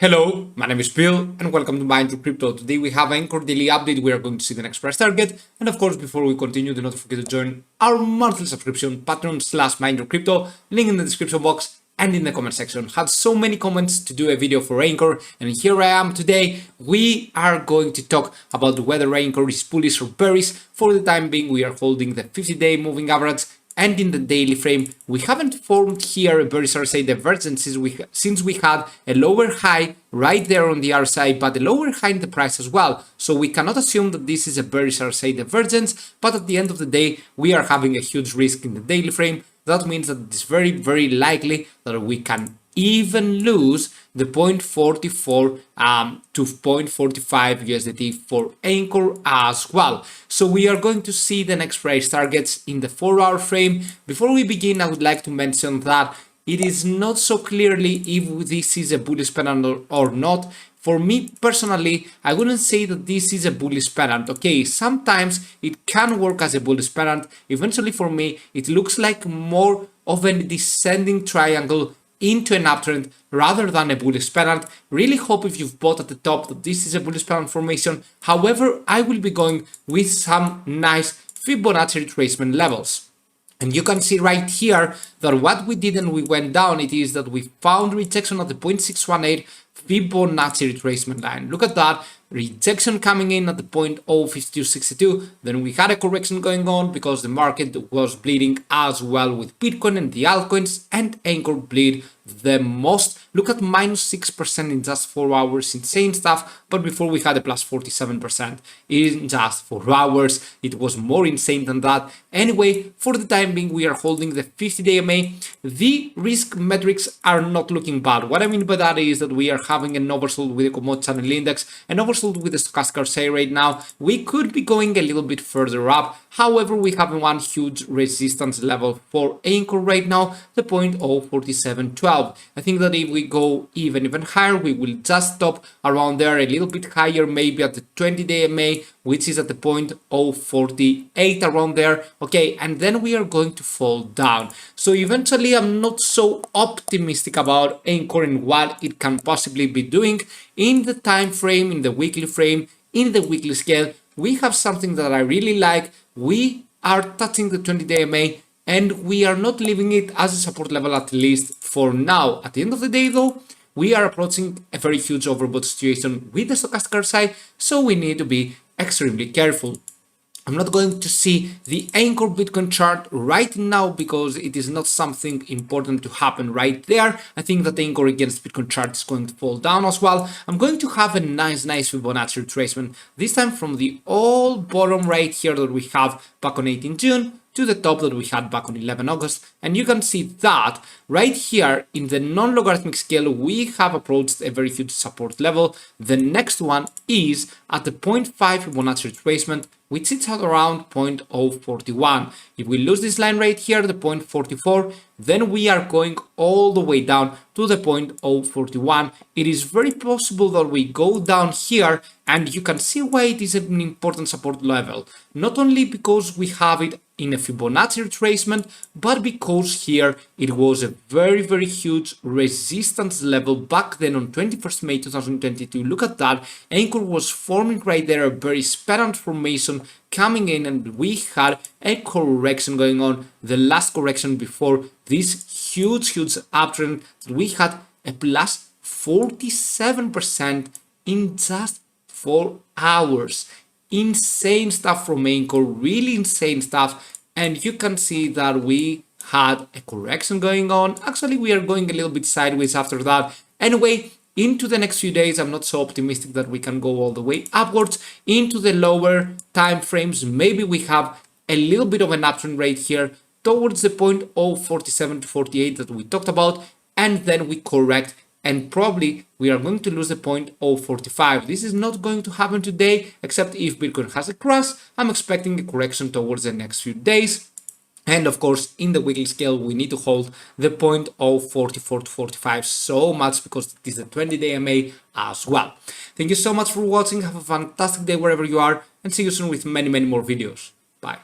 Hello, my name is Bill and welcome to Mind Your Crypto. Today we have Ankr daily update. We are going to see the next price target. And of course, before we continue, do not forget to join our monthly subscription, Patreon/Mind Your Crypto, link in the description box and in the comment section. Had so many comments to do a video for Ankr, and here I am today. We are going to talk about whether Ankr is bullish or bearish. For the time being, we are holding the 50-day moving average. And in the daily frame, we haven't formed here a bearish RSI divergence since we had a lower high right there on the RSI, but a lower high in the price as well. So we cannot assume that this is a bearish RSI divergence, but at the end of the day, we are having a huge risk in the daily frame. That means that it's very, very likely that we can even lose the 0.44 to 0.45 USDT for Ankr as well. So we are going to see the next price targets in the 4-hour frame. Before we begin, I would like to mention that it is not so clearly if this is a bullish pennant or not. For me personally, I wouldn't say that this is a bullish pennant. Okay, sometimes it can work as a bullish pennant. Eventually for me, it looks like more of a descending triangle into an uptrend rather than a bullish pennant. Really hope if you've bought at the top that this is a bullish pennant formation. However, I will be going with some nice Fibonacci retracement levels. And you can see right here that what we did and we went down, it is that we found rejection at the 0.618 Fibonacci retracement line. Look at that. Rejection coming in at the 0.05262. Then we had a correction going on because the market was bleeding as well with Bitcoin and the altcoins, and Ankr bleed the most. Look at -6% in just 4 hours, insane stuff. But before we had a plus 47% in just 4 hours. It was more insane than that. Anyway, for the time being, we are holding the 50-day MA. The risk metrics are not looking bad. What I mean by that is that we are having an oversold with the commodity channel index, an oversold with the stochastic RSI right now. We could be going a little bit further up. However, we have one huge resistance level for Ankr right now, the 0.04712. I think that if we go even higher, we will just stop around there, a little bit higher, maybe at the 20-day MA, which is at the 0.048 around there. Okay, and then we are going to fall down. So eventually, I'm not so optimistic about Ankr and what it can possibly be doing in the time frame, in the weekly frame, in the weekly scale. We have something that I really like. We are touching the 20-day MA and we are not leaving it as a support level, at least for now. At the end of the day though, we are approaching a very huge overbought situation with the stochastic RSI, so we need to be extremely careful. I'm not going to see the Ankr Bitcoin chart right now because it is not something important to happen right there. I think that Ankr against Bitcoin chart is going to fall down as well. I'm going to have a nice Fibonacci retracement, this time from the all bottom right here that we have back on 18 June to the top that we had back on 11 August. And you can see that right here in the non-logarithmic scale, we have approached a very huge support level. The next one is at the 0.5 Fibonacci retracement, which sits at around 0.041. If we lose this line right here, the 0.44, then we are going all the way down to the 0.041. It is very possible that we go down here, and you can see why it is an important support level. Not only because we have it in a Fibonacci retracement, but because here it was a very huge resistance level back then on 21st May 2022. Look at that. Ankr was forming right there, a very pennant formation coming in, and we had a correction going on, the last correction before this huge uptrend. We had a plus 47% in just 4 hours. Insane stuff from Ankr, really insane stuff. And you can see that we had a correction going on. Actually, we are going a little bit sideways after that. Anyway, into the next few days, I'm not so optimistic that we can go all the way upwards into the lower time frames. Maybe we have a little bit of an uptrend right here towards the 0.047 to 48 that we talked about, and then we correct, and probably we are going to lose the 0.045. This is not going to happen today, except if Bitcoin has a crash. I'm expecting a correction towards the next few days. And of course, in the weekly scale, we need to hold the 0.044 to 45 so much because it is a 20-day MA as well. Thank you so much for watching. Have a fantastic day wherever you are, and see you soon with many more videos. Bye.